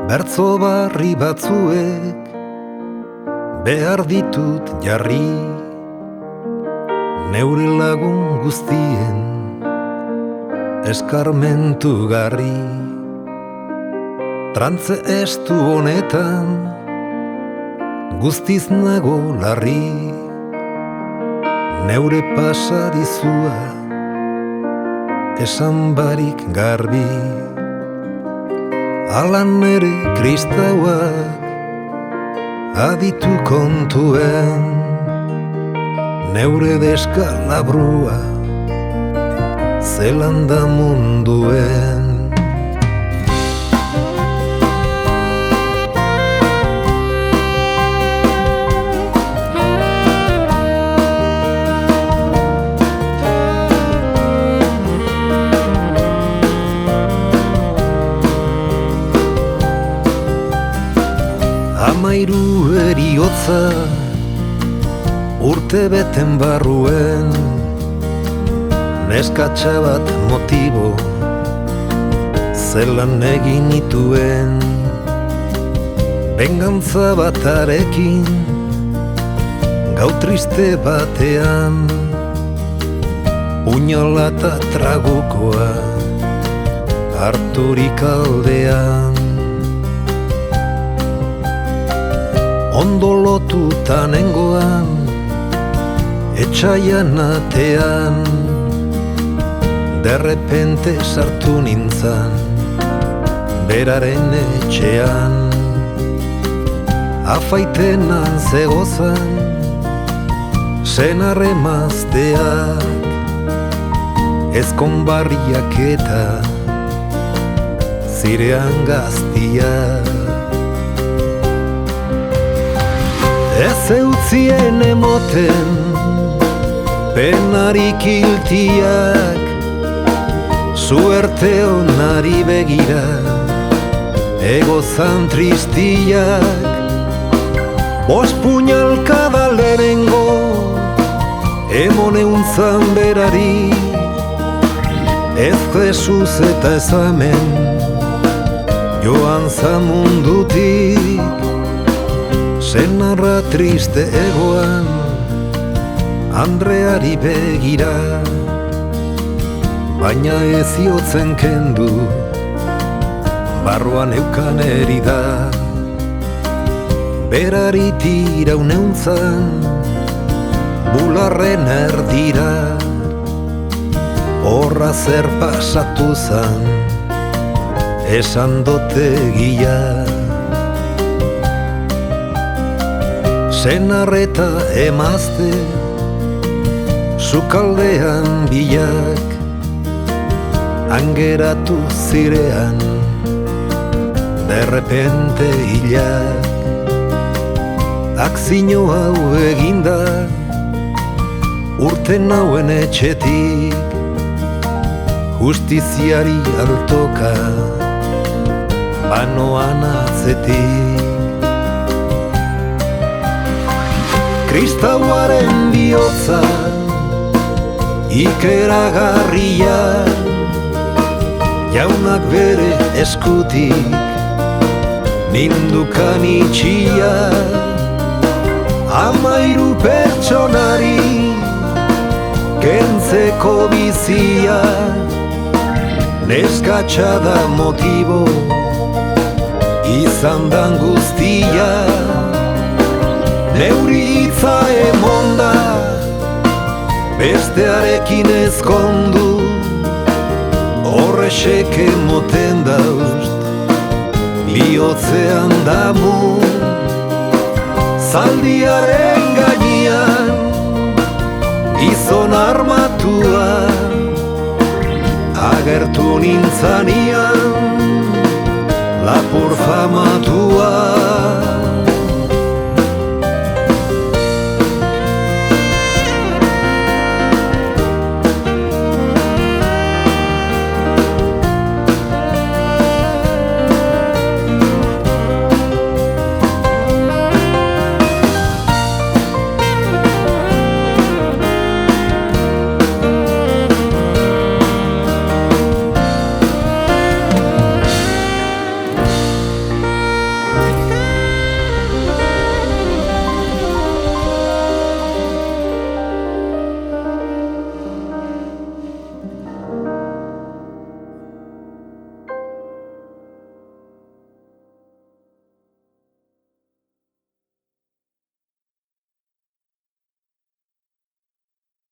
Bertzo barri batzuek behar ditut jarri, neure lagun guztien eskarmentu garri. Trantze estu honetan guztiz nago larri, neure pasadizua esan barik garbi. Alan ere kristauak aditu kontuen, neure deskalabrua zelan da munduen. Amairu eriotza urte beten barruen, neskatxa bat motibo zelan egin nituen. Bengantza batarekin gau triste batean, puñala eta tragukoa harturik aldean. Ondo lotuta nengoan, etxaian atean, derrepente sartu nintzan, beraren etxean. Afaitenan zegozan, senar emazteak, ezkonbarriak eta zirean gaztiak. Ez eutzien emoten penarik iltiak, suerte onari begira egozan tristiak. Bost puñalkada lehenengo emoneuntzan berari, ez Jesus eta ez amen joan zamundutik. Senarra triste egoan Andreari begira, baina ez iotzen kendu barruan eukan erida. Berari tirau neuntzan bularren erdira, horra zer pasatu zan esan dotegia. Senar eta emazte sukaldean bilak, angeratu zirean derrepente hilak. Akzino hau eginda urte nauen etxetik, justiziari altoka banoan atzetik. Kristauaren bihotza ikeragarria, jaunak bere eskutik nindukan itxia. Amairu pertsonari kentzeko bizia, neskatxa da motibo izan dan guztia. Neuri hitza emonda bestearekin ezkondu, horrexek emoten daust bihotzean damu. Zaldiaren gainean gizon armatua agertu nintzanian lapur famatua.